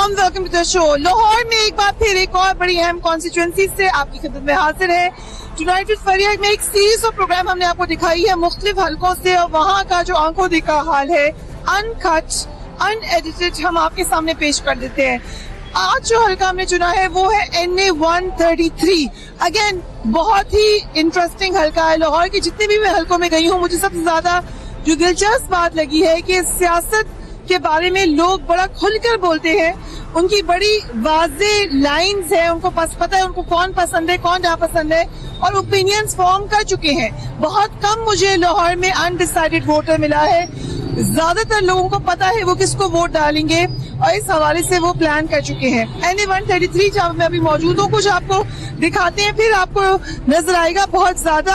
Welcome to the show. Lahore में एक बार फिर एक और बड़ी अहम कॉन्स्टिट्यूएंसी से आपकी खिदमत में हाजिर है। यूनाइटेड फरिया में एक सीरीज ऑफ प्रोग्राम हमने आपको दिखाई है मुख्तलिफ हलकों से, और वहाँ का जो आंखों देखा हाल है अनकट अनएडिटेड हम आपके सामने पेश कर देते हैं। आज जो हल्का हमने चुना है वो है NA 133। अगेन बहुत ही इंटरेस्टिंग हल्का है। लाहौर के जितने भी मैं हल्कों में गई हूँ, मुझे सबसे ज्यादा जो दिलचस्प बात लगी है कि सियासत के बारे में लोग बड़ा खुलकर बोलते हैं। उनकी बड़ी वाज़े लाइंस है, उनको पता है उनको कौन पसंद है कौन नापसंद है, और ओपिनियंस फॉर्म कर चुके हैं। बहुत कम मुझे लाहौर में अनडिसाइडेड वोटर मिला है। ज्यादातर लोगों को पता है वो किसको वोट डालेंगे, और इस हवाले से वो प्लान कर चुके हैं। NA 133 जहाँ मैं अभी मौजूद हूँ, कुछ आपको दिखाते हैं, फिर आपको नजर आएगा बहुत ज्यादा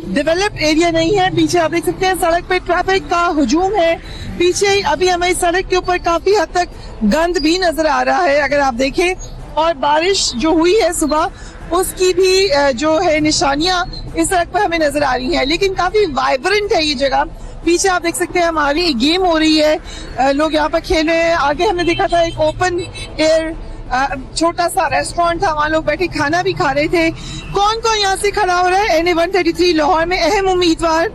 डेवलप्ड एरिया नहीं है। पीछे आप देख सकते हैं सड़क पे ट्रैफिक का हुजूम है। पीछे अभी हमें इस सड़क के ऊपर काफी हद तक गंद भी नजर आ रहा है अगर आप देखें, और बारिश जो हुई है सुबह उसकी भी जो है निशानियां इस सड़क पर हमें नजर आ रही है। लेकिन काफी वाइब्रेंट है ये जगह। पीछे आप देख सकते हैं हमारी गेम हो रही है, लोग यहाँ पर खेल रहे हैं। आगे हमने देखा था एक ओपन एयर छोटा सा रेस्टोरेंट था, वहाँ लोग बैठे खाना भी खा रहे थे। कौन कौन यहाँ से खड़ा हो रहा है NA 133 लाहौर में? अहम उम्मीदवार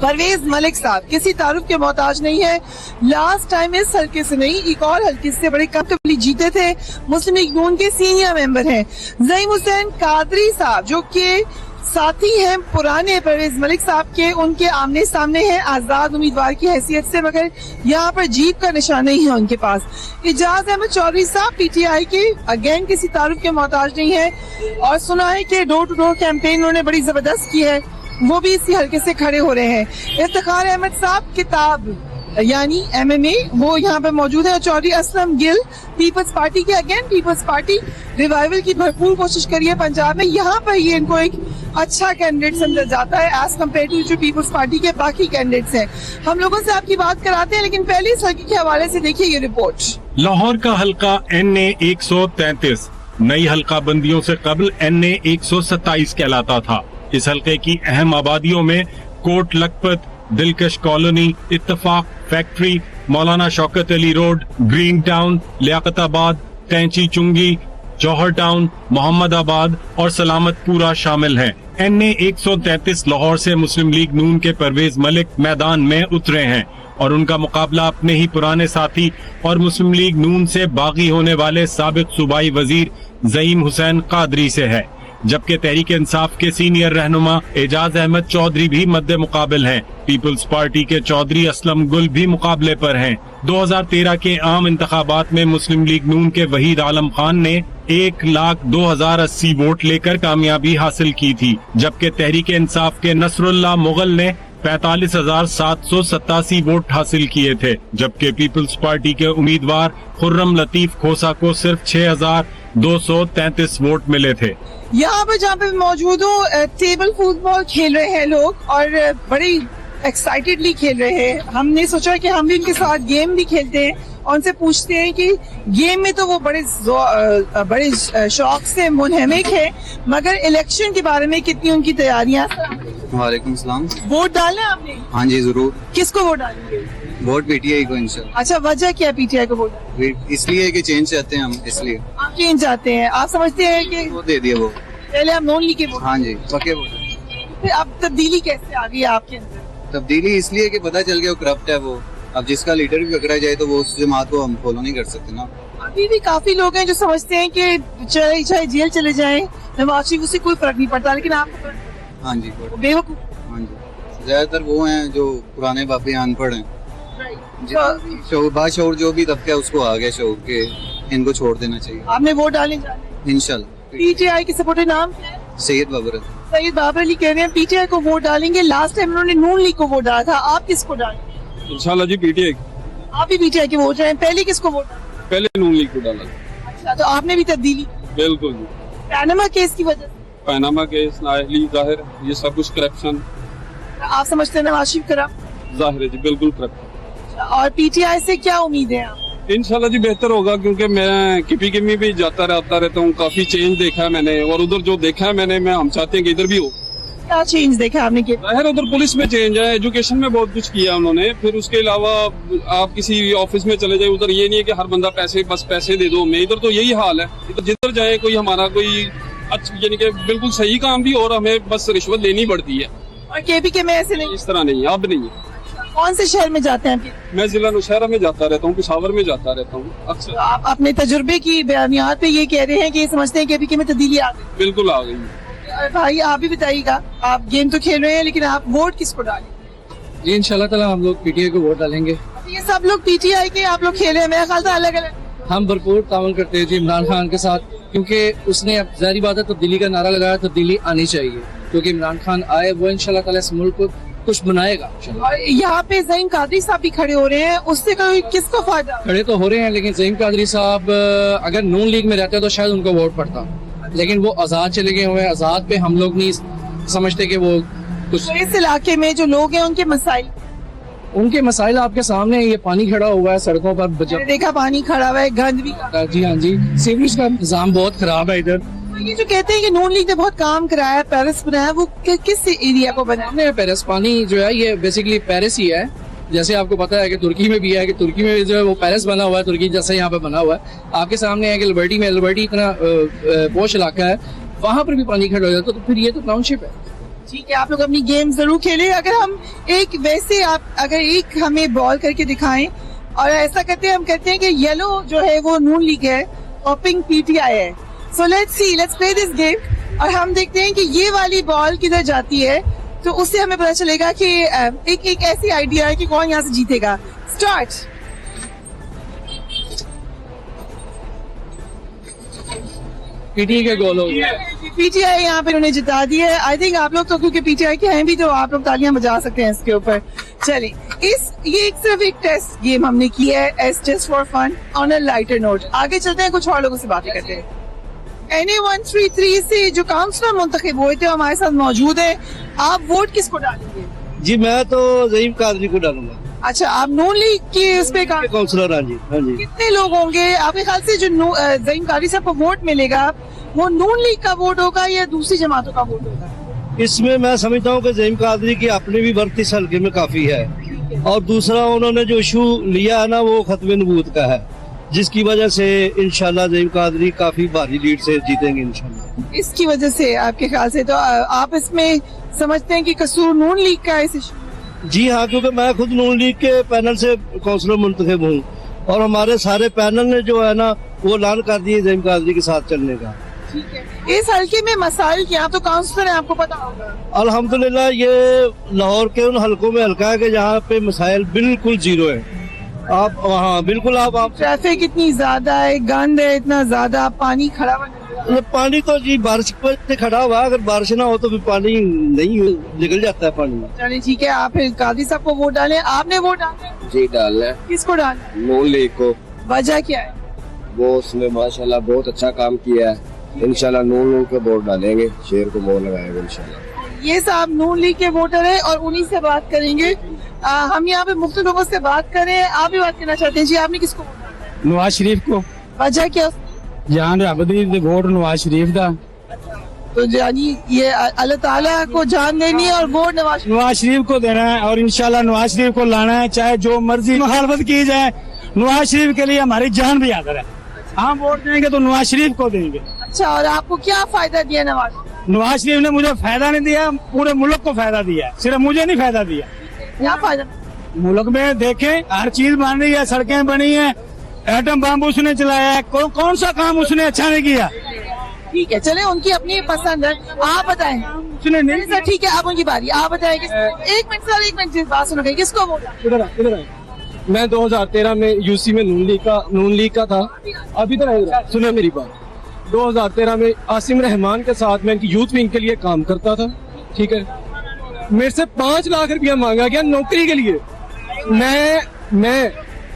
परवेज मलिक साहब किसी तारुफ के मोहताज नहीं है। लास्ट टाइम इस हल्के से नहीं, एक और हल्के से बड़े कंफर्टेबली जीते थे। मुस्लिम लीग नून के सीनियर मेंबर हैं ज़हीम हुसैन कादरी साहब, जो कि साथी हैं पुराने परवेज मलिक साहब के। उनके आमने सामने हैं आजाद उम्मीदवार की हैसियत से, मगर यहाँ पर जीत का निशान नहीं है उनके पास। इजाज अहमद चौधरी साहब PTI के, अगेन किसी तारुफ के मोहताज नहीं है, और सुना है कि डोर टू डोर कैंपेन उन्होंने बड़ी जबरदस्त की है, वो भी इसी हल्के से खड़े हो रहे हैं। इफ्तिखार अहमद साहब किताब यानी MMA, वो यहाँ पे मौजूद है। चौधरी असलम गिल पीपल्स पार्टी के, अगेन पीपल्स पार्टी रिवाइवल की भरपूर कोशिश करी है पंजाब में। यहाँ पर ये इनको एक अच्छा कैंडिडेट समझा जाता है एज कम्पेयर टू जो पीपल्स पार्टी के बाकी कैंडिडेट्स हैं। हम लोगों से आपकी बात कराते हैं, लेकिन पहले इस हल्के के हवाले से देखिए ये रिपोर्ट। लाहौर का हल्का NA 133 नई हल्का बंदियों से कबल NA 127 कहलाता था। इस हल्के की अहम आबादियों में कोट लखपत, दिलकश colony, Ittefaq factory, Maulana Shaukat Ali road, green town, Liaquatabad, Tainchi Chungi, Johar town, Mohammadabad और सलामतपुरा शामिल हैं। NA 133 लाहौर से मुस्लिम लीग नून के परवेज मलिक मैदान में उतरे हैं, और उनका मुकाबला अपने ही पुराने साथी और मुस्लिम लीग नून से बागी होने वाले साबिक सूबाई वजीर ज़हीम हुसैन कादरी से है। जबकि तहरीक इंसाफ के सीनियर रहनुमा एजाज अहमद चौधरी भी मद्दे मुकाबिल हैं। पीपल्स पार्टी के चौधरी असलम गुल भी मुकाबले पर हैं। 2013 के आम इंतखाबात में मुस्लिम लीग नून के वहीद आलम खान ने 1,02,080 वोट लेकर कामयाबी हासिल की थी, जबकि तहरीक इंसाफ के नसरुल्लाह मुगल ने 45,787 वोट हासिल किए थे। जबकि पीपल्स पार्टी के उम्मीदवार खुर्रम लतीफ खोसा को सिर्फ 6,233 वोट मिले थे। यहाँ पर जहाँ पे मौजूद हूँ, टेबल फुटबॉल खेल रहे हैं लोग, और बड़ी एक्साइटेडली खेल रहे हैं। हमने सोचा कि हम भी उनके साथ गेम भी खेलते हैं और उनसे पूछते हैं कि गेम में तो वो बड़े शौक से मुनहमिक है, मगर इलेक्शन के बारे में कितनी उनकी तैयारियाँ। वालेकुम सलाम। वोट डालना है आपने? हाँ जी जरूर। किसको वोट डालेंगे? वोट PTI को इंशाल्लाह। अच्छा, वजह क्या PTI को वोट? इसलिए कि चेंज चाहते हैं हम, इसलिए। आप चेंज चाहते हैं? आप समझते हैं कि वो दे दिए वो पहले आप नॉन लीग के वोट? हाँ जी पक्के वोट। फिर अब तब्दीली कैसे आ गई आपके अंदर? तब्दीली इसलिए कि पता चल गया वो करप्ट है वो। अब जिसका लीडर भी पकड़ा जाए तो वो उस जमात को हम फॉलो नहीं कर सकते ना। अभी भी काफी लोग हैं जो समझते हैं कि चाहे जेल चले जाएं, नवाज शरीफ उससे कोई फर्क नहीं पड़ता, लेकिन आप हाँ जी बेवकूफ। हाँ जी, ज्यादातर वो हैं जो पुराने बापे अनपढ़ हैं। बाशऊर जो भी तबका है उसको आ गया शऊर के, इनको छोड़ देना चाहिए। आपने वोट डालने इंशाल्लाह। PTI के सपोर्टर नाम क्या है? सैयद बाबर अली। सैयद बाबर अली कह रहे हैं PTI को वोट डालेंगे। लास्ट टाइम उन्होंने नून लीग को वोट डाला था, आप किसको डालेंगे? इंशाल्लाह जी PTI। आप भी PTI के वोट हैं? पहले किसको वोट? पहले नून लीग को डाला। अच्छा, तो आपने भी तब्दीली? बिल्कुल जी। पैनामा केस की वजह से? पैनामा केस, नाअहली, जाहिर ये सब कुछ करप्शन। आप समझते हैं नवाज शरीफ करा? जाहिर है जी, बिल्कुल करप्शन। और PTI से क्या उम्मीद है आप? इंशाल्लाह जी बेहतर होगा, क्योंकि मैं KP में भी जाता रहता हूँ, काफी चेंज देखा है मैंने, और उधर जो देखा है मैंने, हम चाहते हैं कि इधर भी हो। क्या चेंज देखा आपने कि जाहिर उधर पुलिस में चेंज है, एजुकेशन में बहुत कुछ किया उन्होंने। फिर उसके अलावा आप किसी ऑफिस में चले जाए, उधर ये नहीं है कि हर बंदा बस पैसे दे दो। मैं इधर तो यही हाल है, इधर जिधर जाए कोई हमारा कोई यानी कि बिल्कुल सही काम भी और हमें बस रिश्वत लेनी पड़ती है। और केपीके में ऐसे नहीं? इस तरह नहीं है, अब नहीं है। कौन से शहर में जाते हैं आप? मैं जिला नौशहरा में जाता रहता हूँ, पिशावर में जाता रहता हूँ अक्सर। तो आप अपने तजुर्बे की बयानियात पे ये कह रहे हैं कि ये समझते हैं केपीके में तब्दीली आ गई। बिल्कुल आ गई है। और भाई आप भी बताइएगा, आप गेम तो खेल रहे हैं लेकिन आप वोट किसको डालें? जी इंशाल्लाह ताला हम लोग पीटीआई को वोट डालेंगे। ये सब लोग पीटीआई के आप लोग खेल रहे हैं, मेरा ख्याल था अलग अलग। हम भरपूर ताउन करते हैं जी इमरान खान के साथ, क्योंकि उसने अब जाहिर बात है तब्दीली का नारा लगाया, तब्दीली आनी चाहिए। क्योंकि इमरान खान आए, वो इंशाल्लाह ताला इस मुल्क को कुछ बनाएगा इंशाल्लाह। और यहाँ पे ज़हीम कादरी साहब भी खड़े हो रहे हैं, उससे कोई किसको फायदा? खड़े तो हो रहे हैं, लेकिन ज़हीम कादरी साहब अगर नून लीग में रहते तो शायद उनको वोट पड़ता, लेकिन वो आजाद चले गए हुए हैं। आजाद पे हम लोग नहीं समझते कि वो कुछ। तो इस इलाके में जो लोग हैं उनके मसाइल आपके सामने है। ये पानी खड़ा हुआ है सड़कों पर, मैंने देखा पानी खड़ा हुआ है, गंद भी। जी हाँ जी, सीवरेज का निजाम बहुत खराब है इधर। तो ये जो कहते हैं कि नून लीग ने बहुत काम कराया, पेरिस बनाया, वो किस एरिया को बनाया? हमने पेरिस पानी जो है ये बेसिकली पेरिस ही है। जैसे आपको पता है कि तुर्की में भी है, कि तुर्की में जो है वो पेरिस बना हुआ है, तुर्की जैसे यहाँ पे बना हुआ है। आपके सामने है कि लिबर्टी इतना पोश इलाका है, वहाँ पर भी पानी खड़ा हो जाता है। तो फिर ये तो टाउनशिप है। ठीक है, आप लोग अपनी गेम जरूर खेलें। अगर हम एक वैसे आप अगर एक हमें बॉल करके दिखाएं और ऐसा करते हैं, हम कहते हैं कि येलो जो है वो नून लीग है और पिंक पीटीआई है। So let's play this game और हम देखते हैं कि ये वाली बॉल किधर जाती है, तो उससे हमें पता चलेगा कि एक ऐसी आइडिया है कि कौन यहाँ से जीतेगा। स्टार्ट। पीटीआई के गोल हो गया। पीटीआई यहाँ पे उन्होंने जिता दी है। आई थिंक आप लोग तो क्योंकि पीटीआई के हैं भी, तो आप लोग तालियां बजा सकते हैं इसके ऊपर। चलिए, ये सिर्फ एक टेस्ट गेम हमने की है, as just for fun on a lighter note. आगे चलते हैं, कुछ और लोगों से बातें करते हैं। NA133 से जो काउंसलर मुंतखब हुए थे हमारे साथ मौजूद है। आप वोट किसको डालेंगे? जी मैं तो ज़हीम कादरी को डालूंगा। अच्छा, आप नून लीग की उस पे काउंसलर? हाँ जी, हाँ जी। कितने लोग होंगे आपके ख्याल से जो ज़हीम कादरी साहब को वोट मिलेगा, वो नून लीग का वोट होगा या दूसरी जमातों का वोट होगा? इसमें मैं समझता हूँ कि ज़हीम कादरी की अपनी भी वर्थ इस हल्के में काफी है, और दूसरा उन्होंने जो इशू लिया है ना वो खत्म नबूत का है, जिसकी वजह से इंशाल्लाह ज़हीम कादरी काफी भारी लीड से जीतेंगे इंशाल्लाह। इसकी वजह से आपके ख्याल से तो आप इसमें समझते हैं कि कसूर नून लीग का है इस इशू? जी हाँ, क्योंकि मैं खुद नून लीग के पैनल से काउंसलर मुंतखब हूँ, और हमारे सारे पैनल ने जो है ना वो ऐलान कर दिए ज़हीम कादरी के साथ चलने का। ठीक है, इस हल्के में मसाइल क्या, आप तो काउंसलर हैं, आपको पता होगा। अल्हम्दुलिल्लाह ये लाहौर के उन हल्कों में हल्का है कि जहाँ पे मसाइल बिल्कुल जीरो है। आप वहाँ बिल्कुल आप ट्रैफिक इतनी ज्यादा है, गंद है इतना ज्यादा, पानी खड़ा हुआ है। पानी तो जी बारिश पे खड़ा हुआ, अगर बारिश ना हो तो फिर पानी नहीं निकल जाता है पानी। चलिए ठीक है, आप फिर कादी साहब को वोट डालें। आपने वोट डाला? जी डालना है। किसको डालना? नून लीग को। वजह क्या है? वो उसने माशाल्लाह बहुत अच्छा काम किया है। इंशाल्लाह नून लीग को वोट डालेंगे, शेर को मोहर लगाएंगे इंशाल्लाह। ये साहब नून लीग के वोटर है और उन्हीं से बात करेंगे। हम यहाँ पे मुख्तलिफ लोगों से बात करें, आप भी बात करना चाहते हैं जी? आपने किसको वोट डाला है? नवाज शरीफ को। वजह क्या? जान रब दी वोट नवाज शरीफ दा। तो यानी ये अल्लाह ताला को जान देनी है और वोट नवाज शरीफ को देना है, और इंशाल्लाह नवाज शरीफ को लाना है, चाहे जो मर्जी मुखालफत की जाए। नवाज शरीफ के लिए हमारी जान भी हाजिर है। हम वोट देंगे तो नवाज शरीफ को देंगे। अच्छा, और आपको क्या फायदा दिया नवाज शरीफ ने? मुझे फायदा नहीं दिया, पूरे मुल्क को फायदा दिया है, सिर्फ मुझे नहीं फायदा दिया। क्या फायदा? मुल्क में देखें हर चीज बन रही है, सड़कें बनी है, एटम बम उसने चलाया है, कौन सा काम उसने अच्छा नहीं किया? ठीक है, चले उनकी अपनी पसंद है। आप बताएं। उसने नहीं सर ठीक है, आप उनकी बारी, आप बताएं। एक मिनट सर, एक मिनट बात सुनो, किसको वोट? इधर मैं 2013 में यूसी में नून लीग का था। अभी तो सुने मेरी बात। 2013 में आसिम रहमान के साथ मैं इनकी यूथ विंग के लिए काम करता था। ठीक है, मेरे से 5 लाख रुपया मांगा गया नौकरी के लिए। मैं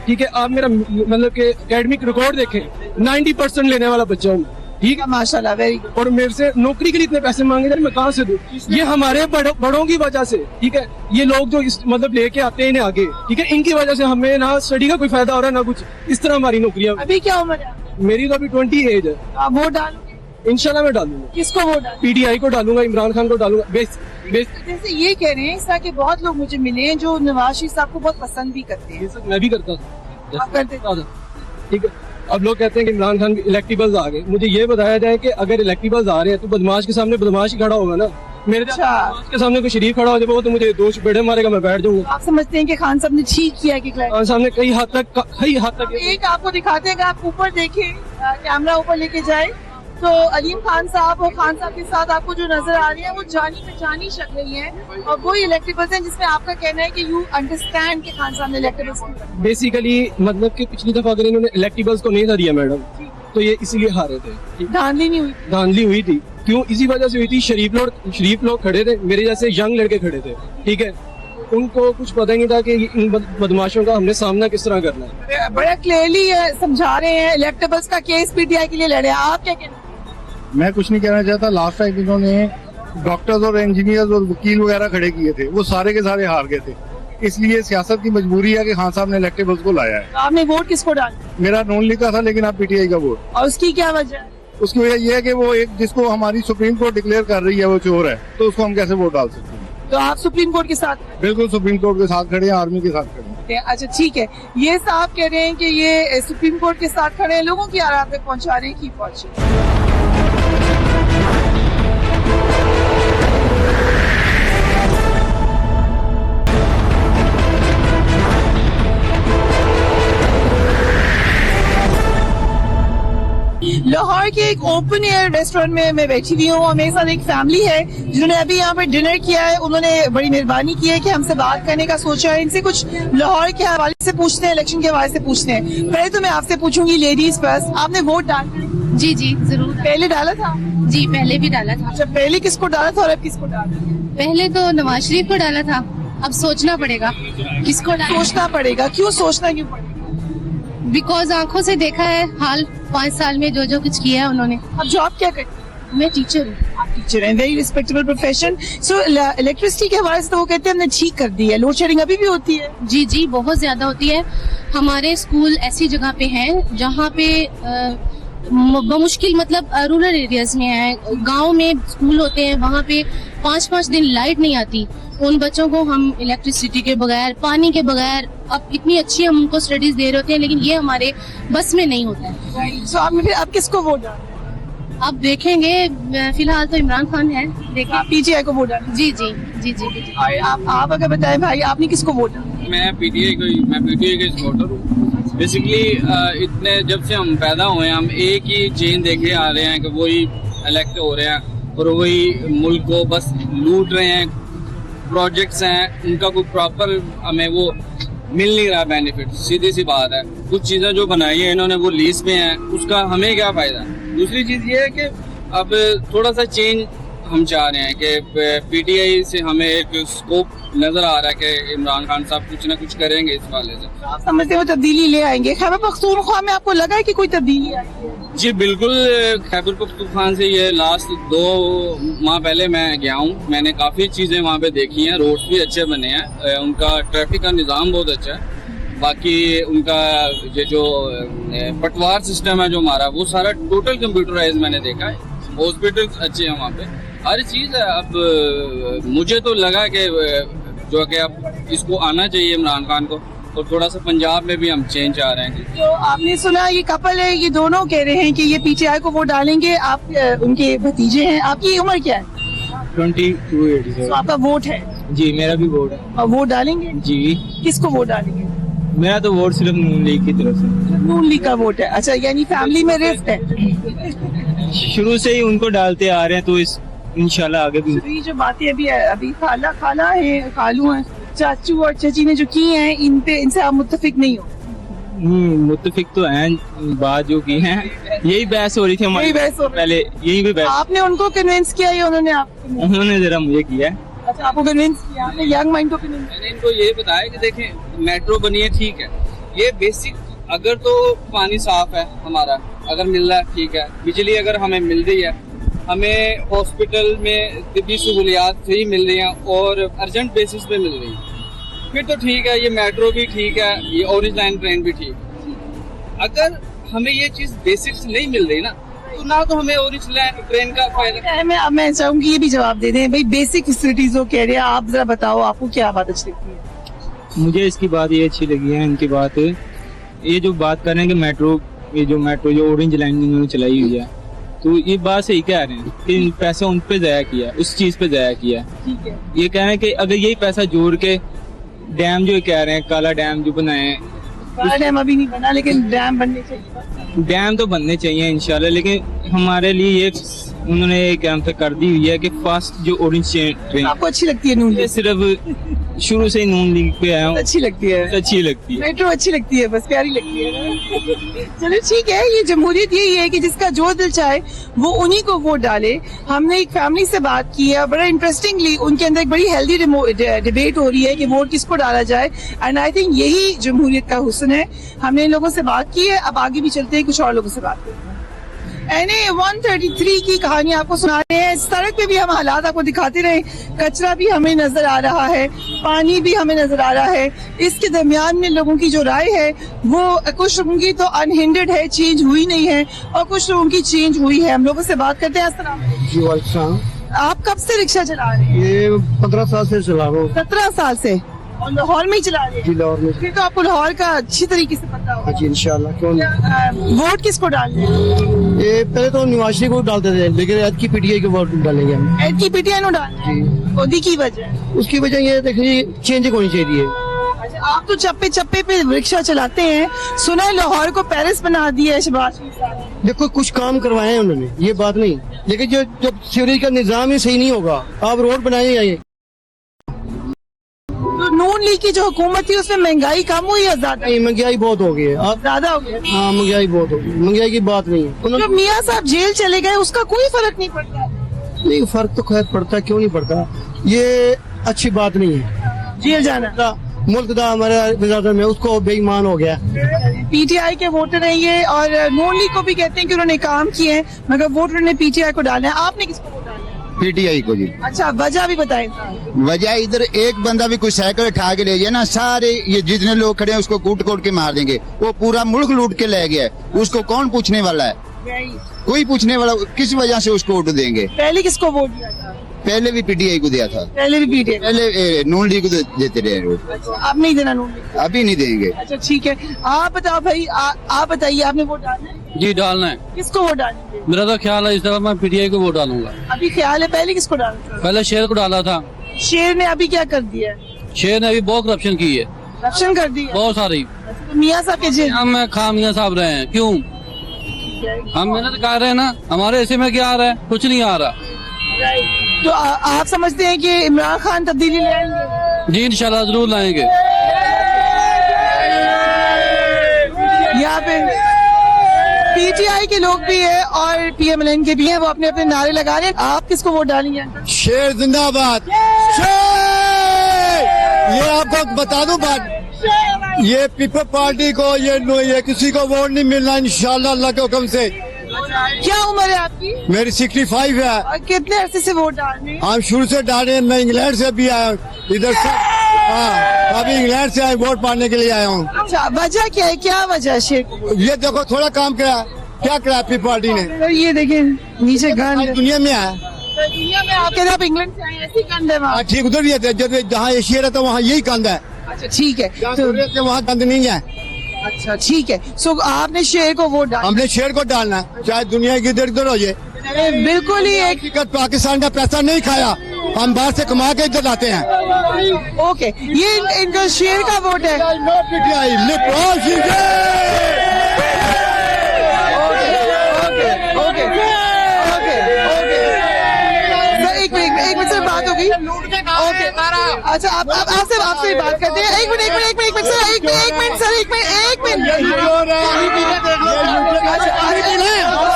ठीक है, आप मेरा मतलब कि एकेडमिक रिकॉर्ड देखें, 90% लेने वाला बच्चा हूँ। ठीक है, माशाल्लाह, वेरी गुड। और मेरे से नौकरी के लिए इतने पैसे मांगे जाए, मैं कहाँ से दूँ? ये हमारे बड़ों की वजह से। ठीक है, ये लोग जो मतलब लेके आते हैं इन्हें आगे, ठीक है, इनकी वजह से हमें ना स्टडी का कोई फायदा हो रहा है ना कुछ। इस तरह हमारी नौकरियाँ। अभी क्या उम्र है? मेरी तो अभी 20 एज है। आप वोट डालोगे? इंशाल्लाह मैं डालूंगा। किसको वोट डालें? पीटीआई को डालूंगा, इमरान खान को डालूंगा। जैसे ये कह रहे हैं इस तरह के बहुत लोग मुझे मिले हैं जो नवाज शरीफ साहब को बहुत पसंद भी करते हैं। मैं भी करता था, आप करते थे? ठीक है। अब लोग कहते हैं कि इमरान खान इलेक्टेबल्स आ गए। मुझे ये बताया जाए कि अगर इलेक्टेबल्स आ रहे हैं तो बदमाश के सामने बदमाश ही खड़ा होगा ना। मेरे बदमाश के सामने कोई शरीफ खड़ा हो जाए वो तो मुझे दो चपेड़े मारेगा, मैं बैठ जाऊंगा। आप समझते हैं कि खान साहब ने ठीक किया कि खान साहब ने कई हद तक एक आपको दिखाते हैं कि आप ऊपर देखें, कैमरा ऊपर लेके जाए तो अलीम खान साहब और खान साहब के साथ आपको जो नजर आ रही है वो जानी पहचानी शक्लें ही हैं और वही इलेक्टेबल्स हैं जिसमें आपका कहना है कि यू अंडरस्टैंड कि खान साहब ने इलेक्टेबल्स बेसिकली मतलब कि पिछली दफा अगर इन्होंने इलेक्टेबल्स को नहीं था दिया मैडम तो ये इसीलिए हारे थे। धांधली नहीं हुई? धांधली हुई थी। क्यों? इसी वजह से हुई थी। शरीफ लोग खड़े थे, मेरे जैसे यंग लड़के खड़े थे, ठीक है। उनको कुछ पता ही नहीं था कि इन बदमाशों का हमने सामना किस तरह करना है। बड़ा क्लियरली समझा रहे हैं इलेक्टेबल्स का केस पीटीआई के लिए लड़े। आप क्या कहना? मैं कुछ नहीं कहना चाहता। लास्ट टाइम इन्होंने डॉक्टर्स और इंजीनियर्स और वकील वगैरह खड़े किए थे, वो सारे के सारे हार गए थे। इसलिए सियासत की मजबूरी है कि खान साहब ने इलेक्टेबल्स को लाया है। आपने वोट किसको डाला? मेरा नॉन लीग का था लेकिन आप पीटीआई का वोट। और उसकी क्या वजह है? उसकी वजह यह है कि वो एक जिसको हमारी सुप्रीम कोर्ट डिक्लेयर कर रही है वो चोर है, तो उसको हम कैसे वोट डाल सकते हैं? तो आप सुप्रीम कोर्ट के साथ? बिल्कुल सुप्रीम कोर्ट के साथ खड़े हैं, आर्मी के साथ खड़े हैं। अच्छा ठीक है, ये साहब कह रहे हैं कि ये सुप्रीम कोर्ट के साथ खड़े हैं, लोगों की आराम तक पहुंचाने की पहुंचे। लाहौर के एक ओपन एयर रेस्टोरेंट में मैं बैठी हुई हूँ और मेरे साथ एक फैमिली है जिन्होंने अभी यहाँ पर डिनर किया है। उन्होंने बड़ी मेहरबानी की है कि हमसे बात करने का सोचा है। इनसे कुछ लाहौर के हवाले से पूछते हैं, इलेक्शन के हवाले से पूछते हैं। पहले तो मैं आपसे पूछूंगी लेडीज फर्स्ट, आपने वोट डाला? जी जी जरूर। पहले डाला था? जी पहले भी डाला था। अच्छा, पहले किसको डाला था और अब किसको डाला? पहले तो नवाज शरीफ को डाला था, अब सोचना पड़ेगा किसको डाला। सोचना पड़ेगा? क्यों सोचना क्यों पड़ेगा? बिकॉज आंखों से देखा है हाल 5 साल में जो कुछ किया है उन्होंने। अब जॉब क्या करती? मैं टीचर हूँ। आप टीचर हैं, वेरी रिस्पेक्टेबल प्रोफेशन। सो इलेक्ट्रिसिटी के हवाले से तो वो कहते हैं हमने ठीक कर दी है। लोड शेडिंग अभी भी होती है? जी जी बहुत ज्यादा होती है। हमारे स्कूल ऐसी जगह पे हैं जहाँ पे बमुश्किल मतलब रूरल एरियाज में है, गांव में स्कूल होते हैं, वहाँ पे 5-5 दिन लाइट नहीं आती। उन बच्चों को हम इलेक्ट्रिसिटी के बगैर, पानी के बगैर, अब इतनी अच्छी हम उनको स्टडीज दे रहे होते हैं लेकिन ये हमारे बस में नहीं होता है। सो आपने फिर अब किसको वोट डाला? अब देखेंगे, फिलहाल तो इमरान खान है, देखें। पीटीआई को वोट डाला? जी जी जी जी। और आप अगर बताएं भाई, आपने किसको वोट डाला? मैं पीटीआई के सपोर्टर हूँ। बेसिकली इतने जब से हम पैदा हुए हैं हम एक ही चेन देखे आ रहे हैं कि वही इलेक्ट हो रहे हैं और वही मुल्क को बस लूट रहे हैं। प्रोजेक्ट्स हैं उनका कोई प्रॉपर हमें वो मिल नहीं रहा बेनिफिट। सीधी सी बात है, कुछ चीजें जो बनाई है इन्होंने वो लीज पे हैं, उसका हमें क्या फायदा। दूसरी चीज ये है कि अब थोड़ा सा चेंज हम चाह रहे हैं कि पीटीआई से हमें एक स्कोप नजर आ रहा है कि इमरान खान साहब कुछ ना कुछ करेंगे इस वाले से। आप समझते हो तब्दीली ले आएंगे? खैबर पख्तूनख्वा में आपको लगा है कि कोई तब्दीली आई है? जी बिल्कुल। खैबर पख्तूनख्वा से ये लास्ट 2 माह पहले मैं गया हूँ, मैंने काफी चीजें वहाँ पे देखी हैं। रोड्स भी अच्छे बने हैं, उनका ट्रैफिक का निज़ाम बहुत अच्छा है। बाकी उनका ये जो पटवार सिस्टम है जो हमारा, वो सारा टोटल कंप्यूटराइज मैंने देखा है। हॉस्पिटल्स अच्छे हैं वहाँ पे, हर चीज है। अब मुझे तो लगा कि जो कि अब इसको आना चाहिए इमरान खान को, और थोड़ा सा पंजाब में भी हम चेंज चाह रहे हैं। तो आपने सुना ये कपल है, ये दोनों कह रहे हैं कि ये पीटीआई को वोट डालेंगे। आप उनके भतीजे हैं। आपकी उम्र क्या है? 22 तो आपका वोट है? जी मेरा भी वोट है। और वोट डालेंगे? जी। किसको वोट डालेंगे? मेरा तो वोट सिर्फ नून लीग की तरफ से। नून लीग का वोट है? अच्छा, यानी फैमिली में रिफ्ट है? शुरू से ही उनको डालते आ रहे हैं तो इस इंशाल्लाह आगे भी। ये जो बातें अभी खाला है, खालू है, चाचू और चाची ने जो की हैं, इनसे आप मुत्तफिक नहीं हो? मुत्तफिक तो हैं, बात जो की है यही बहस हो रही थी हमारी। यही बहस हो रही? पहले यही भी बहस। आपने उनको कन्विंस किया या उन्होंने आपको? उन्होंने जरा मुझे किया। अच्छा, आपको कन्विंस किया? आपने यंग माइंड को कन्विंस? मैंने इनको ये बताया कि देखें मेट्रो बनी है, ठीक है, ये बेसिक, अगर तो पानी साफ है हमारा, अगर मिल रहा है ठीक है, बिजली अगर हमें मिल रही है, हमें हॉस्पिटल में तिब्बी सहूलियात फ्री मिल रही हैं और अर्जेंट बेसिस पे मिल रही हैं, फिर तो ठीक है। ये मेट्रो भी ठीक है, ये ऑरेंज लाइन ट्रेन भी ठीक है। अगर हमें ये चीज बेसिक्स नहीं मिल रही ना, तो ना तो हमें ऑरेंज ट्रेन का फायदा। मैं चाहूंगी ये भी जवाब दे दें भाई, बेसिक फैसिलिटीज वो कह रहे हैं, आप जरा बताओ आपको क्या बात अच्छी लगती है? मुझे इसकी बात ये अच्छी लगी है, इनकी बात ये जो बात कर रहे हैं कि मेट्रो जो ऑरेंज लाइन इन्होंने चलाई हुई है, तो ये बात सही कह रहे हैं कि पैसा उन पे जाया किया, उस चीज पे जाया किया। ठीक है, ये कह रहे हैं कि अगर यही पैसा जोड़ के डैम जो कह रहे हैं, काला डैम जो बनाए हैं, बड़ा डैम अभी नहीं बना लेकिन डैम बनने चाहिए। डैम तो बनने चाहिए इंशाल्लाह, लेकिन हमारे लिए ये उन्होंने एक कैंप पे कर दी हुई है कि फास्ट जो ऑरेंज ट्रेन, आपको अच्छी लगती है नून ये लीग? सिर्फ शुरू से ही नून लीग पे आया हूँ, अच्छी लगती है, अच्छी लगती है। मेट्रो अच्छी लगती है, बस प्यारी लगती है ना। चलो ठीक है, ये जमहूरियत यही है कि जिसका जो दिल चाहे वो उन्हीं को वोट डाले। हमने एक फैमिली से बात की है, बड़ा इंटरेस्टिंगली उनके अंदर एक बड़ी हेल्दी डिबेट हो रही है कि वोट किसको डाला जाए, एंड आई थिंक यही जमहूरियत का हुस्न है। हमने इन लोगों से बात की है, अब आगे भी चलते हैं, कुछ और लोगों से बात करते हैं। NA 133 की कहानी आपको सुना रहे हैं। सड़क पे भी हम हालात आपको दिखाते रहे, कचरा भी हमें नजर आ रहा है, पानी भी हमें नजर आ रहा है। इसके दरमियान में लोगों की जो राय है वो कुछ लोगों की तो अनहिंडर्ड है, चेंज हुई नहीं है, और कुछ लोगों की चेंज हुई है। हम लोगों से बात करते हैं। अस्सलाम वालेकुम। आप कब से रिक्शा चला रहे हैं? ये 15 साल से चला रहा हूँ। 17 साल से, और लाहौर में ही चला रहे हैं? लाहौर में। फिर तो आपको लाहौर का अच्छी तरीके से पता होगा। जी इंशाल्लाह, क्यों नहीं। वोट किसको डालने हैं? ये पहले तो नवाशी को डालते थे, लेकिन आज की PTI को वोट डालेंगे हम। एड की PTI को डालने हैं? ओदी की वजह? उसकी वजह ये देखिए, चेंज होनी चाहिए। अच्छा, आप तो चप्पे चप्पे पे रिक्शा चलाते हैं, सुना है लाहौर को पेरिस बना दिया है शहबाज शरीफ साहब ने। देखो कुछ काम करवाए हैं उन्होंने, ये बात नहीं, लेकिन जो जब सीवरेज का निजाम ही सही नहीं होगा, आप रोड बनाए जाइए। तो नून लीग की जो हुकूमत थी उसमें महंगाई कम हुई है ज्यादा? नहीं, महंगाई बहुत हो गई है। आप ज्यादा हो गया? हाँ, महंगाई बहुत हो गई, महंगाई की बात नहीं है। जब मियाँ साहब जेल चले गए उसका कोई फर्क नहीं पड़ता? नहीं, फर्क तो खैर पड़ता, क्यों नहीं पड़ता, ये अच्छी बात नहीं है। जेल जाना मुल्क का हमारा वज़ारत में उसको बेईमान हो गया। PTI के वोटर है ये, और नून लीग को भी कहते हैं कि उन्होंने काम किए हैं, मगर वोटर ने PTI को डाला है। आपने किसको वोट डाला है? PTI को जी। अच्छा, वजह भी बताएं। वजह इधर एक बंदा भी कोई साइकिल उठा के ले जाए ना, सारे ये जितने लोग खड़े हैं उसको कूट कूट के मार देंगे। वो पूरा मुल्क लूट के ले गया है, उसको कौन पूछने वाला है? कोई पूछने वाला, किस वजह से उसको वोट देंगे? पहले किसको वोट दिया था? पहले भी PTI को दिया था, पहले भी PTI, पहले नून लीग को देते रहे लोग। अच्छा, आप नहीं देना नून लीग? अभी नहीं देंगे। अच्छा ठीक है, आप बताओ भाई, आप बताइए, आपने वोट डालना है? जी डालना है। किसको वोट डालेंगे? मेरा तो ख्याल है इस तरह मैं PTI को वोट डालूंगा। अभी ख्याल है, पहले किसको डालना था? पहले शेर को डाला था। शेर ने अभी क्या कर दिया है? शेर ने अभी बहुत करप्शन की है, करप्शन कर दिया? बहुत सारी। तो मियाँ साहब के जेल हम खां मियां साहब रहे हैं, क्यों? हम मेहनत कर रहे हैं ना, हमारे ऐसे में क्या आ रहा है? कुछ नहीं आ रहा। तो आप समझते हैं कि इमरान खान तब्दीली ले आएंगे? जी इंशाल्लाह जरूर लाएंगे। यहाँ पे PTI के लोग भी है और PMLN के भी हैं, वो अपने अपने नारे लगा रहे हैं। आप किसको वोट डालेंगे? शेर जिंदाबाद। ये आपको बता दूं बात, ये पीपल पार्टी को ये किसी को वोट नहीं मिलना इंशाल्लाह अल्लाह के हुक्म से। क्या उम्र है आपकी? मेरी 65 है। और कितने अरसे से वोट डाल रहे हैं? हम शुरू से डाले हैं, मैं इंग्लैंड से भी आया हूँ इधर से। हाँ, अभी इंग्लैंड से वोट पाने के लिए आया हूँ। अच्छा, वजह क्या है, क्या वजह है शेर? ये देखो थोड़ा काम करा, क्या करा पीपल पार्टी ने? ये देखें नीचे गंद दुनिया में है। दुनिया में आपके आप इंग्लैंड से आए, ऐसी गंद है वहाँ? ठीक, उधर भी है, जहाँ ये शेर है तो वहाँ यही कंध है। अच्छा ठीक है, तो वहाँ कंध नहीं है। अच्छा ठीक है, सो आपने शेर को वोट डाला? हमने शेर को डालना, चाहे दुनिया की इधर उधर हो जाए। बिल्कुल ही एक हकीकत, पाकिस्तान का पैसा नहीं खाया, हम बाहर से कमा के इधर लाते हैं। ओके, ये इनका शेर का वोट है। एक मिनट से बात होगी। ओके, अच्छा आपसे बात करते हैं। एक मिनट सर, एक मिनट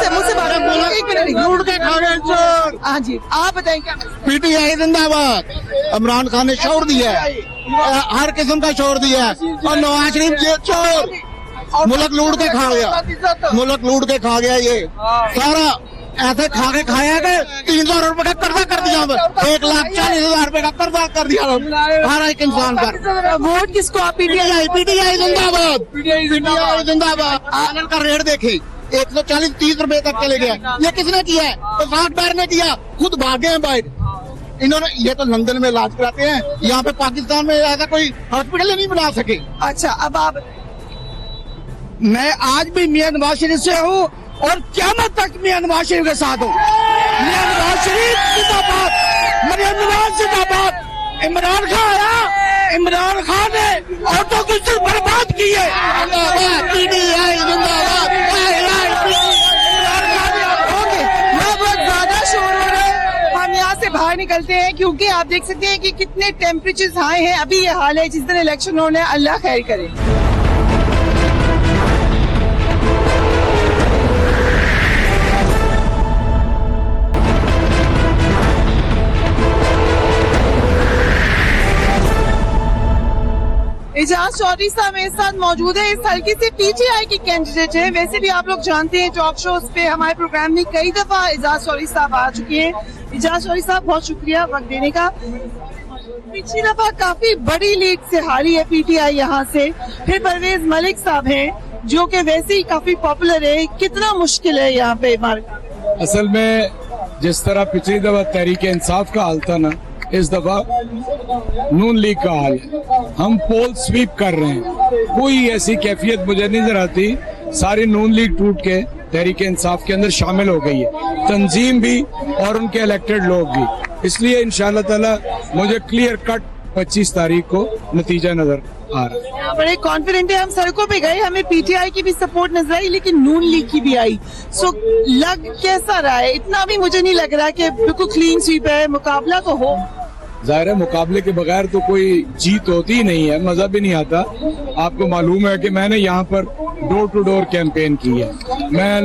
मुझसे बात, एक मिनट। हाँ जी, आप बताएं क्या? PTI जिंदाबाद। इमरान खान ने छोड़ दिया है, हर किस्म का छोड़ दिया है, और नवाज शरीफ ये चोर मुल्क लूट के खा गया, मुल्क लूट के खा गया। ये सारा ऐसे खा के खाया कि 3,000 रुपए का कर्जा कर दिया, 1,40,000 रुपए का कर्जा कर दिया हर एक इंसान पर। वोट किसको आप? PTI जिंदाबाद, PTI जिंदाबाद। आनंद का रेट देखे, 140-30 रुपए तक चले गया। ये किसने किया है? प्रसाद बैर ने किया, खुद भागे हैं बाहर। इन्होंने ये तो लंदन में इलाज कराते हैं, यहाँ पे पाकिस्तान में ऐसा कोई हॉस्पिटल ही नहीं बना सके। अच्छा, अब आप मैं आज भी मियां नवाज शरीफ से हूँ और क़यामत तक मियां नवाज शरीफ के साथ हूँ। मियां नवाज शरीफ जिंदाबाद, मियां नवाज जिंदाबाद। इमरान खान आया, इमरान खान ने औरतों की सिर्फ बर्बाद की है। बहुत ज्यादा शोर हो रहा है, हम यहाँ से बाहर निकलते हैं क्योंकि आप देख सकते हैं कि कितने टेम्परेचर हाई हैं। अभी ये हाल है जिस दिन इलेक्शन होने, अल्लाह खैर करे। एजाज चौधरी साहब मेरे साथ मौजूद है, इस हल्के से पीटीआई की कैंडिडेट है। वैसे भी आप लोग जानते हैं टॉक शोज पे हमारे प्रोग्राम में कई दफा एजाज चौधरी साहब आ चुके हैं। एजाज चौधरी साहब बहुत शुक्रिया वक्त देने का। पिछली दफा काफी बड़ी लीड से हारी है पीटीआई यहाँ से। फिर परवेज मलिक साहब हैं जो कि वैसे ही काफी पॉपुलर है। कितना मुश्किल है यहाँ पे मार्ग? असल में जिस तरह पिछली दफा तहरीक इंसाफ का हाल था ना, इस दफा नून लीग का हाल है। हम पोल स्वीप कर रहे हैं, कोई ऐसी कैफियत मुझे नजर आती। सारी नून लीग टूट के तहरीक इंसाफ के अंदर शामिल हो गई है, तंजीम भी और उनके इलेक्टेड लोग भी। इसलिए इंशाअल्लाह ताला मुझे क्लियर कट 25 तारीख को नतीजा नजर आ रहा है। बड़े कॉन्फिडेंट है। हम सड़कों पे गए, हमें पीटीआई की भी सपोर्ट नजर आई लेकिन नून लीग की भी आई। सो लग कैसा रहा है? इतना भी मुझे नहीं लग रहा कि बिल्कुल क्लीन स्वीप है। मुकाबला तो हो, जाहिर है मुकाबले के बगैर तो कोई जीत होती ही नहीं है, मजा भी नहीं आता। आपको मालूम है कि मैंने यहाँ पर डोर टू डोर कैंपेन की है। मैं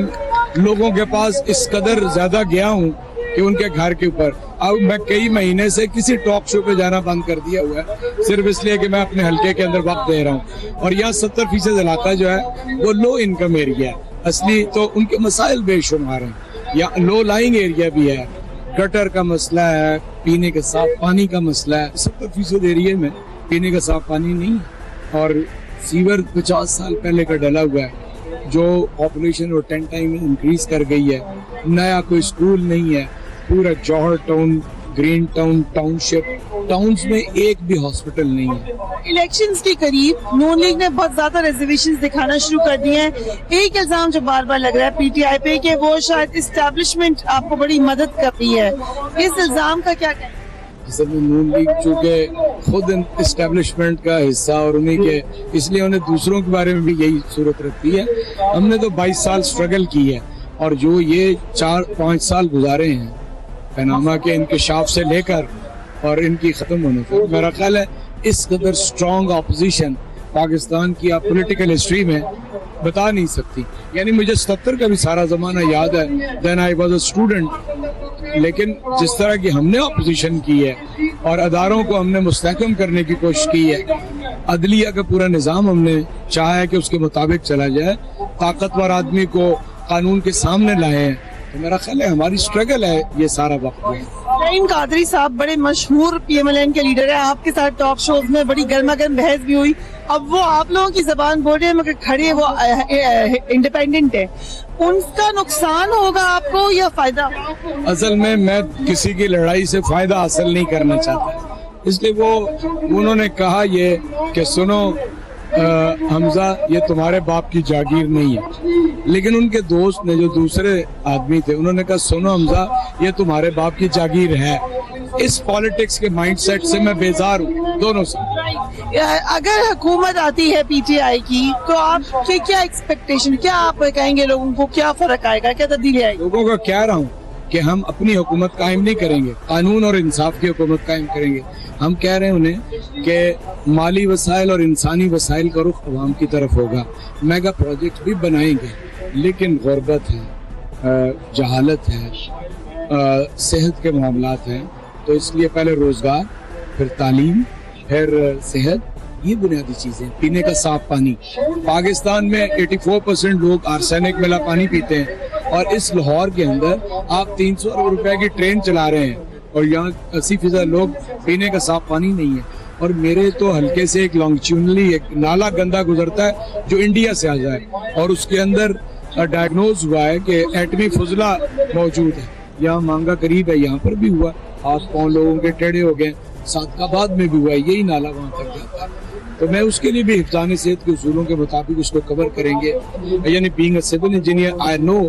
लोगों के पास इस कदर ज्यादा गया हूँ कि उनके घर के ऊपर अब मैं कई महीने से किसी टॉक शो पे जाना बंद कर दिया हुआ है, सिर्फ इसलिए कि मैं अपने हल्के के अंदर वक्त दे रहा हूँ। और यहाँ 70% इलाका जो है वो लो इनकम एरिया है। असली तो उनके मसाइल बेशुमार हैं। यहाँ लो लाइंग एरिया भी है, गटर का मसला है, पीने के साफ पानी का मसला है। 70% एरिया में पीने का साफ पानी नहीं है और सीवर 50 साल पहले का डला हुआ है जो पॉपुलेशन वो 10 टाइम इंक्रीज कर गई है। नया कोई स्कूल नहीं है। पूरा Johar town, green town, township towns में एक भी हॉस्पिटल नहीं है। इलेक्शंस के करीब नून लीग ने बहुत ज्यादा रिजर्वेशंस दिखाना शुरू कर दिए हैं। एक इल्जाम जो बार बार लग रहा है पीटीआई पे कि वो शायद इस्टेब्लिशमेंट आपको बड़ी मदद कर रही है। इस इल्जाम का क्या कहना है? असल में नून लीग चूँकि खुद इस्टेब्लिशमेंट का हिस्सा और उन्हीं के, इसलिए उन्हें दूसरों के बारे में भी यही सूरत रखती है। हमने तो 22 साल स्ट्रगल की है और जो ये 4-5 साल गुजारे हैं पनामा के इंकशाफ से लेकर और इनकी खत्म होने तक, मेरा ख्याल है इस कदर स्ट्रॉन्ग ऑपोजिशन पाकिस्तान की आप पॉलिटिकल हिस्ट्री में बता नहीं सकती। यानी मुझे 77 का भी सारा जमाना याद है, then I was a student. लेकिन जिस तरह की हमने ऑपोजिशन की है और अदारों को हमने मुस्तहकम करने की कोशिश की है, अदलिया का पूरा निज़ाम हमने चाहा है कि उसके मुताबिक चला जाए, ताकतवर आदमी को कानून के सामने लाए हैं, तो मेरा ख्याल है हमारी स्ट्रगल है ये सारा वक्त में। नईम कादरी साहब बड़े मशहूर पीएमएलएन के लीडर है। आपके साथ टॉक शोज में बड़ी गर्मा गर्म बहस भी हुई। अब वो आप लोगों की जबान बोल रहे हैं मगर खड़े वो इंडिपेंडेंट है। उनका नुकसान होगा आपको या फायदा? असल में मैं किसी की लड़ाई से फायदा हासिल नहीं करना चाहता, इसलिए वो उन्होंने कहा ये कि सुनो हमजा, ये तुम्हारे बाप की जागीर नहीं है। लेकिन उनके दोस्त ने जो दूसरे आदमी थे उन्होंने कहा सुनो हमजा, ये तुम्हारे बाप की जागीर है। इस पॉलिटिक्स के माइंडसेट से मैं बेजार हूँ दोनों से। अगर हुकूमत आती है पीटीआई की तो आपके क्या एक्सपेक्टेशन, क्या आप कहेंगे लोगों को, क्या फर्क आएगा, क्या तब्दीली आएगी? लोगों को कह रहा हूँ कि हम अपनी हुकूमत कायम नहीं करेंगे, कानून और इंसाफ की हुकूमत कायम करेंगे। हम कह रहे हैं उन्हें कि माली वसाइल और इंसानी वसाइल का रुख अवाम की तरफ होगा। मेगा प्रोजेक्ट भी बनाएंगे, लेकिन गुर्बत है, जहालत है, सेहत के मामलात हैं, तो इसलिए पहले रोजगार, फिर तालीम, फिर सेहत, ये बुनियादी चीजें। पीने का साफ पानी, पाकिस्तान में 84% लोग आर्सेनिक मिला पानी पीते हैं और इस लाहौर के अंदर आप 300 रुपए की ट्रेन चला रहे हैं और यहाँ 80% लोग पीने का साफ पानी नहीं है। और मेरे तो हल्के से एक लॉन्गिट्यूडनली एक नाला गंदा गुजरता है जो इंडिया से आ जाए और उसके अंदर डायग्नोज हुआ है कि एटमी फुजला मौजूद है, यहाँ मांगा करीब है, यहाँ पर भी हुआ, हाथ पाँव लोगों के टेढ़े हो गए, सादकाबाद में भी हुआ, यही नाला वहाँ तक जाता है। तो मैं उसके लिए भी हिफ्ज़ान सेहत के उसूलों के मुताबिक उसको कवर करेंगे। यानी being a civil engineer I know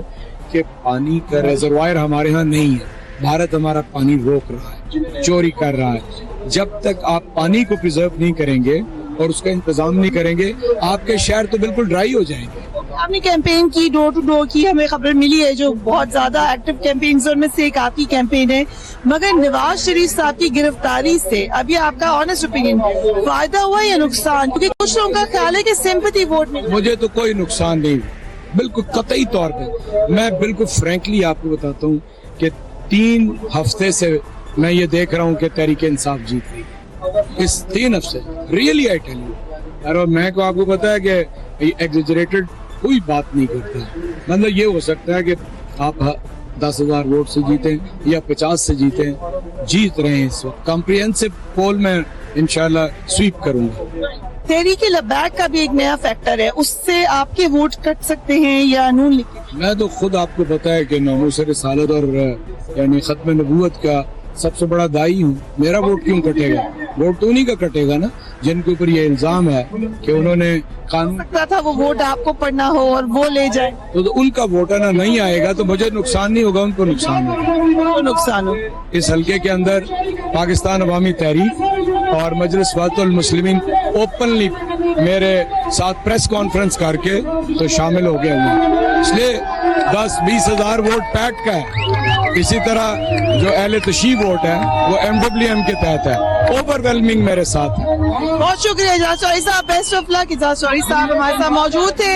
कि पानी का रिजर्वायर हमारे यहाँ नहीं है, भारत हमारा पानी रोक रहा है, चोरी कर रहा है। जब तक आप पानी को प्रिजर्व नहीं करेंगे और उसका इंतजाम नहीं करेंगे, आपके शहर तो बिल्कुल ड्राई हो जाएंगे। आपने कैंपेन की, डोर टू डोर की, हमें खबर मिली है जो बहुत ज्यादा एक्टिव कैंपेन में से एक आपकी कैंपेन है, मगर नवाज शरीफ साहब की गिरफ्तारी से अभी आपका ऑनेस्ट ओपिनियन फायदा हुआ या नुकसान? क्योंकि कुछ लोगों का ख्याल है कि सिंपैथी वोट मिला। मुझे तो कोई नुकसान नहीं, बिल्कुल कतई तौर पे मैं बिल्कुल फ्रैंकली आपको बताता हूँ कि 3 हफ्ते से मैं ये देख रहा हूँ कि तहरीक इंसाफ जीत रही है। इस 3 हफ्ते रियली आई टेल यू, और मैं को आपको पता है कि एग्जेजरेटेड कोई बात नहीं करता। मतलब ये हो सकता है कि आप 10,000 वोट से जीते या 50 से जीते, जीत रहे हैं इस वक्त। कॉम्प्रिहेंसिव पोल में इंशाल्लाह स्वीप करूंगा। तहरीक लब्बैक का भी एक नया फैक्टर है, उससे आपके वोट कट सकते हैं या नून लीग? मैं तो खुद आपको पता है कि नामूस रिसालत और यानी खत्म नबूवत का सबसे बड़ा दाई हूँ। मेरा वोट क्यों कटेगा? वोट तो उन्हीं का कटेगा ना जिनके ऊपर ये इल्जाम है कि उन्होंने कानून सकता था वो वोट आपको पढ़ना हो और वो ले जाए, तो उनका वोट आना नहीं आएगा तो मुझे नुकसान नहीं होगा, उनको नुकसान होगा। तो नुकसान हो। इस हल्के के अंदर पाकिस्तान अवामी तहरीक और मजलिस वहदतुल मुस्लिमीन ओपनली मेरे साथ प्रेस कॉन्फ्रेंस करके तो शामिल हो गए हैं, इसलिए 10-20 हजार वोट पैक्ट का है। इसी तरह जो अहले तशी वोट है वो MWM के तहत है, ओवरवेलमिंग मेरे साथ है। बहुत शुक्रिया Ijaz Chaudhry sahab, best of luck. Ijaz Chaudhry sahab हमारे साथ मौजूद थे,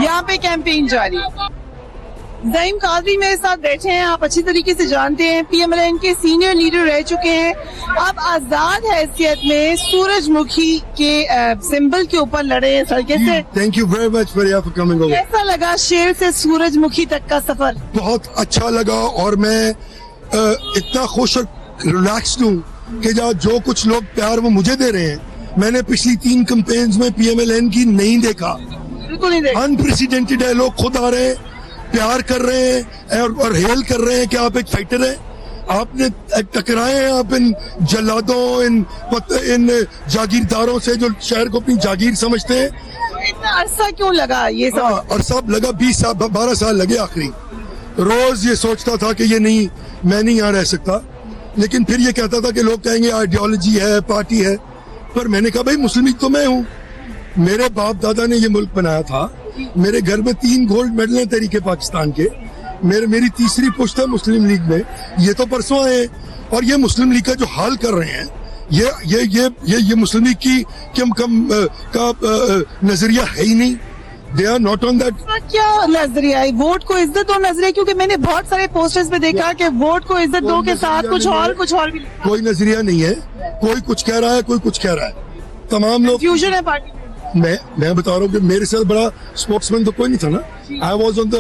यहाँ पे कैंपेन जारी। ज़हीम कादरी मेरे साथ बैठे हैं, आप अच्छी तरीके से जानते हैं PMLN के सीनियर लीडर रह चुके हैं। अब आजाद हैसियत में सूरजमुखी के सिंबल के ऊपर लड़े हैं सड़के से। Thank you very much for coming over. कैसा लगा शेर से सूरजमुखी तक का सफर? बहुत अच्छा लगा और मैं इतना खुश और रिलैक्स्ड हूँ कि जो कुछ लोग प्यार वो मुझे दे रहे हैं, मैंने पिछली 3 कैंपेन्स में PMLN की नहीं देखा। बिल्कुल नहीं देखा। अनप्रेसिडेंटेड है, लोग खुद आ रहे हैं, प्यार कर रहे हैं और हेल कर रहे हैं कि आप एक फाइटर हैं, आपने टकराए हैं आप इन जल्लादों, इन जागीरदारों से जो शहर को अपनी जागीर समझते हैं। इतना अरसा क्यों लगा ये सब? अरसा लगा 12 साल लगे आखिरी। रोज ये सोचता था कि ये नहीं, मैं नहीं यहाँ रह सकता, लेकिन फिर ये कहता था कि लोग कहेंगे आइडियोलॉजी है, पार्टी है, पर मैंने कहा भाई मुस्लिम लीग तो मैं हूँ, मेरे बाप दादा ने ये मुल्क बनाया था, मेरे घर में 3 गोल्ड मेडल हैं तहरीके पाकिस्तान के, मेरी तीसरी पुश्त है मुस्लिम लीग में, ये तो परसों आए और ये मुस्लिम लीग का जो हाल कर रहे हैं, ये मुस्लिम लीग की का नजरिया है ही नहीं। They are not on that. क्या नजरिया है? वोट को इज्जत दो नजरिया, क्योंकि मैंने बहुत सारे पोस्टर्स में देखा कि वोट को इज्जत दो के साथ कुछ और भी। कोई नजरिया नहीं है, कोई कुछ कह रहा है, कोई कुछ कह रहा है, तमाम लोग फ्यूजन है पार्टी। मैं बता रहा हूँ कि मेरे साथ बड़ा स्पोर्ट्समैन तो कोई नहीं था ना। I was on the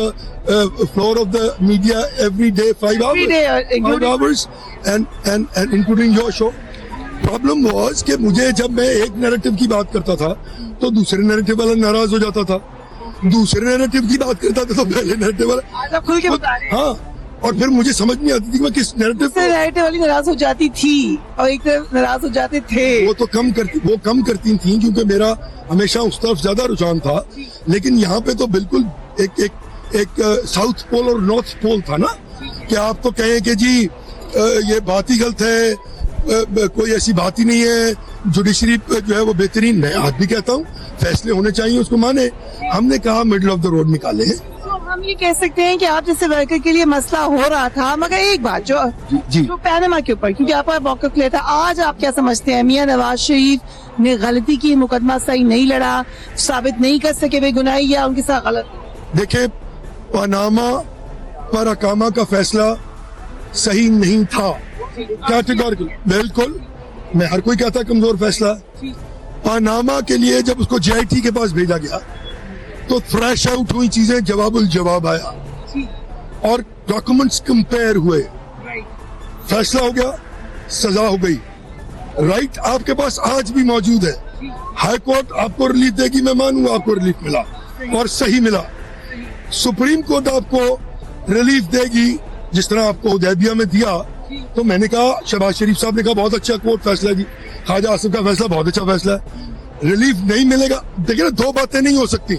floor of the media every day 5 hours and including your show. Problem was कि मुझे जब मैं एक नैरेटिव की बात करता था तो दूसरे नैरेटिव वाला नाराज हो जाता था, दूसरे नैरेटिव की बात करता था तो पहले नैरेटिव वाला खुल के बता रहे हैं। हाँ, और फिर मुझे समझ नहीं आती थी मैं किस नैरेटिव वाली नाराज हो जाती थी और एक नाराज हो जाते थे। वो कम करती थी क्योंकि मेरा हमेशा उस तरफ ज्यादा रुझान था, लेकिन यहाँ पे तो बिल्कुल एक साउथ पोल और नॉर्थ पोल था ना, कि आप तो कहें कि जी ये बात ही गलत है, कोई ऐसी बात ही नहीं है, जुडिशरी जो है वो बेहतरीन। मैं आज भी कहता हूँ फैसले होने चाहिए, उसको माने। हमने कहा मिडिल ऑफ द रोड निकाले हैं। तो हम ये कह सकते हैं कि आप जैसे वर्कर के लिए मसला हो रहा था, मगर एक बात जो पैनामा के ऊपर, क्योंकि आपका मौक़िफ़ लिया था, आज आप क्या समझते हैं? मियां नवाज शरीफ ने गलती की, मुकदमा सही नहीं लड़ा, साबित नहीं कर सके बेगुनाही, या उनके साथ गलत? देखे, पनामा पर अकामा का फैसला सही नहीं था, कैटेगोरिकल। बिल्कुल, मैं हर कोई कहता कमजोर फैसला। पनामा के लिए जब उसको JIT के पास भेजा गया तो फ्रेश आउट हुई चीजें, जवाबुल जवाब आया और डॉक्यूमेंट्स कंपेयर हुए, फैसला हो गया, सजा हो गई। राइट आपके पास आज भी मौजूद है। हाई कोर्ट आपको रिलीफ देगी, मैं मानूंगा आपको रिलीफ मिला और सही मिला। सुप्रीम कोर्ट आपको रिलीफ देगी जिस तरह आपको हुदैबिया में दिया। तो मैंने कहा, शहबाज शरीफ साहब ने कहा बहुत अच्छा कोर्ट फैसला जी, ख्वाजा आसिफ का फैसला बहुत अच्छा फैसला है। रिलीफ नहीं मिलेगा, देखिए ना, दो बातें नहीं हो सकती।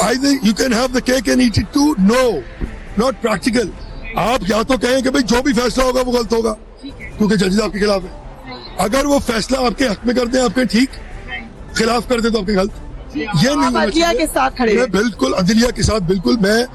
Either you can have the cake and eat it too. No, not practical. आप या तो कहें कि भाई जो भी फैसला होगा वो गलत होगा क्योंकि जजेस आपके खिलाफ है। अगर वो फैसला आपके हक में कर दे आपके ठीक, खिलाफ कर दे तो आपके गलत। ये नहीं होना अदलिया चाहिए। के साथ खड़े मैं बिल्कुल अदलिया के साथ, बिल्कुल मैं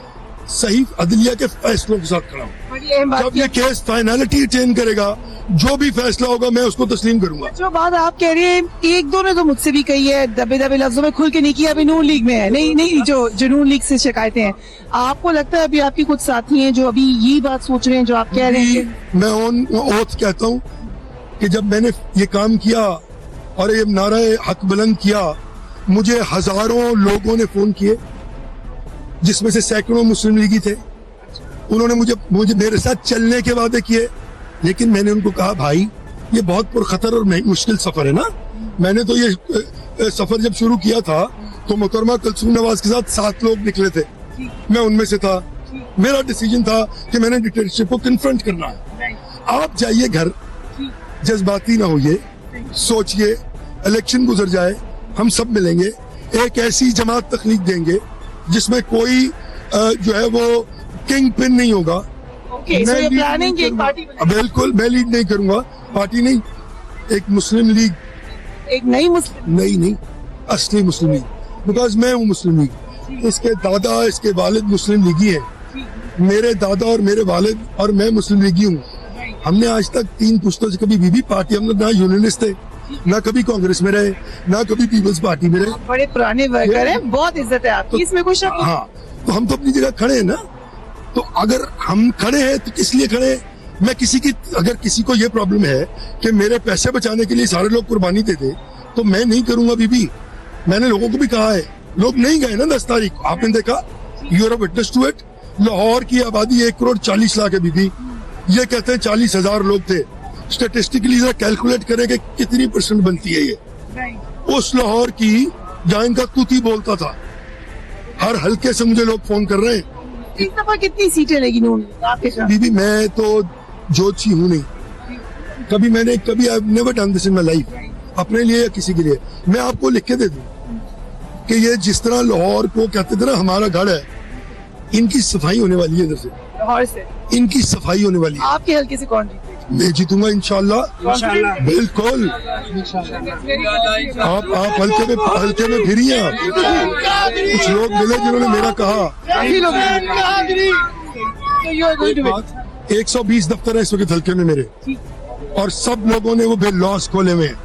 सही अदलिया के फैसलों के साथ खड़ा हूँ। बड़ी अहम बात जब ये केस फाइनलिटी अटेन करेगा, जो भी फैसला होगा मैं उसको तस्लीम करूंगा। जो बात आप कह रहे हैं, एक दो ने तो मुझसे भी कही है, दबे दबे लफ्जों में खुल के नहीं किया, अभी नून लीग में है। नहीं, जो नून लीग से शिकायतें हैं, आपको लगता है अभी आपके कुछ साथी हैं जो अभी यही बात सोच रहे हैं जो आप कह रहे हैं? मैं ऑन ओथ कहता हूँ कि जब मैंने ये काम किया और ये नारा हक बुलंद किया, मुझे हजारों लोगों ने फोन किए जिसमें से सैकड़ों मुस्लिम लीगी थे। उन्होंने मुझे मेरे साथ चलने के वादे किए, लेकिन मैंने उनको कहा भाई ये बहुत पुरखतर और मुश्किल सफर है ना। मैंने तो ये सफर जब शुरू किया था तो मोहतरमा कुलसूम नवाज के साथ 7 लोग निकले थे, मैं उनमें से था। मेरा डिसीजन था कि मैंने डिक्टेटरशिप को कन्फ्रंट करना है। आप जाइए घर, जज्बाती ना होइए, सोचिए, इलेक्शन गुजर जाए, हम सब मिलेंगे, एक ऐसी जमात तख्लीक देंगे जिसमें कोई जो है वो किंग पिन नहीं होगा। so you're planning एक पार्टी बिल्कुल, मैं लीड नहीं करूंगा, पार्टी नहीं, एक मुस्लिम लीग, एक नई मुस्लिम नहीं असली मुस्लिम लीग, बिकॉज मैं हूँ मुस्लिम लीग। इसके दादा, इसके वालिद मुस्लिम लीगी हैं, मेरे दादा और मेरे वालिद और मैं मुस्लिम लीगी हूँ। हमने आज तक 3 पुश्तों से कभी भी पार्टी, हम लोग ना यूनियनिस्ट थे, ना कभी कांग्रेस में रहे, ना कभी पीपल्स पार्टी में रहे। बड़े पुराने वर्कर हैं, बहुत इज्जत है आपकी, इसमें कुछ शक नहीं। हाँ, तो हम तो अपनी जगह खड़े हैं ना। तो अगर हम खड़े हैं तो किस लिए खड़े हैं? मैं अगर किसी को ये प्रॉब्लम है कि मेरे पैसे बचाने के लिए सारे लोग कुर्बानी दे दे, तो मैं नहीं करूंगा बीबी। मैंने लोगों को भी कहा है, लोग नहीं गए ना 10 तारीख, आपने देखा, you are a witness to it. Lahore की आबादी 1,40,00,000 है बीबी, ये कहते हैं 40,000 लोग थे। स्टेटिस्टिकली जरा कैलकुलेट करें कि कितनी % बनती है ये उस लाहौर की जहाँ इनका तूती बोलता था। हर हल्के से मुझे लोग फोन कर रहे हैं। इस दफा कितनी सीटें लेगी नून आपके साथ? बीबी मैं तो जोशी हूँ नहीं, कभी I never done this in my life, अपने लिए या किसी के लिए। मैं आपको लिख के दे दूं कि ये जिस तरह लाहौर को कहते थे ना हमारा घर है, इनकी सफाई होने वाली है इधर से, लाहौर से इनकी सफाई होने वाली है। आपके हल्के से कौन जीतेगा? मैं जीतूंगा इंशाल्लाह, बिल्कुल। आप हल्के में फिरी हैं आप। कुछ लोग मिले जिन्होंने मेरा कहा। काफी लोग तो you are going to win. 120 दफ्तर है इस वक्त हल्के में मेरे, और सब लोगों ने वो बिल लॉस खोले हुए हैं।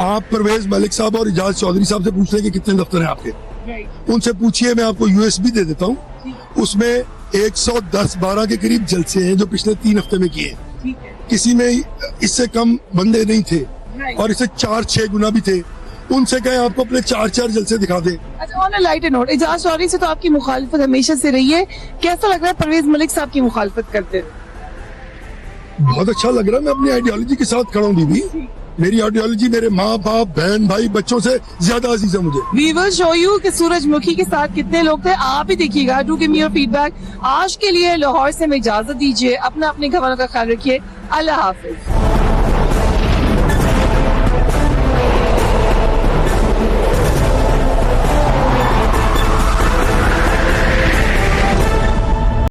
आप परवेज मलिक साहब और इजाज चौधरी साहब से पूछ लें कि कितने दफ्तर हैं आपके, उनसे पूछिए। मैं आपको यूएसबी दे देता हूँ, उसमें 110-12 के करीब जलसे हैं जो पिछले 3 हफ्ते में किए। किसी में इससे कम बंदे नहीं थे और इससे 4-6 गुना भी थे। उनसे कहें आपको अपने 4 जलसे दिखा दे। अच्छा, on a lighter note, Ijaz Chaudhry से तो आपकी मुखालिफत हमेशा से रही है, कैसा लग रहा है परवेज मलिक साहब की मुखालिफत करते? बहुत अच्छा लग रहा है, मैं अपनी आइडियोलॉजी के साथ खड़ा हूँ बीबी। मेरी आइडियोलॉजी मेरे माँ बाप बहन भाई बच्चों से ज्यादा अजीज है मुझे। वी विल शो यू कि सूरजमुखी के साथ कितने लोग थे, आप ही देखिएगा। Do give me your feedback. आज के लिए लाहौर से हमें इजाजत दीजिए, अपने घरों का ख्याल रखिए। अल्लाह हाफिज।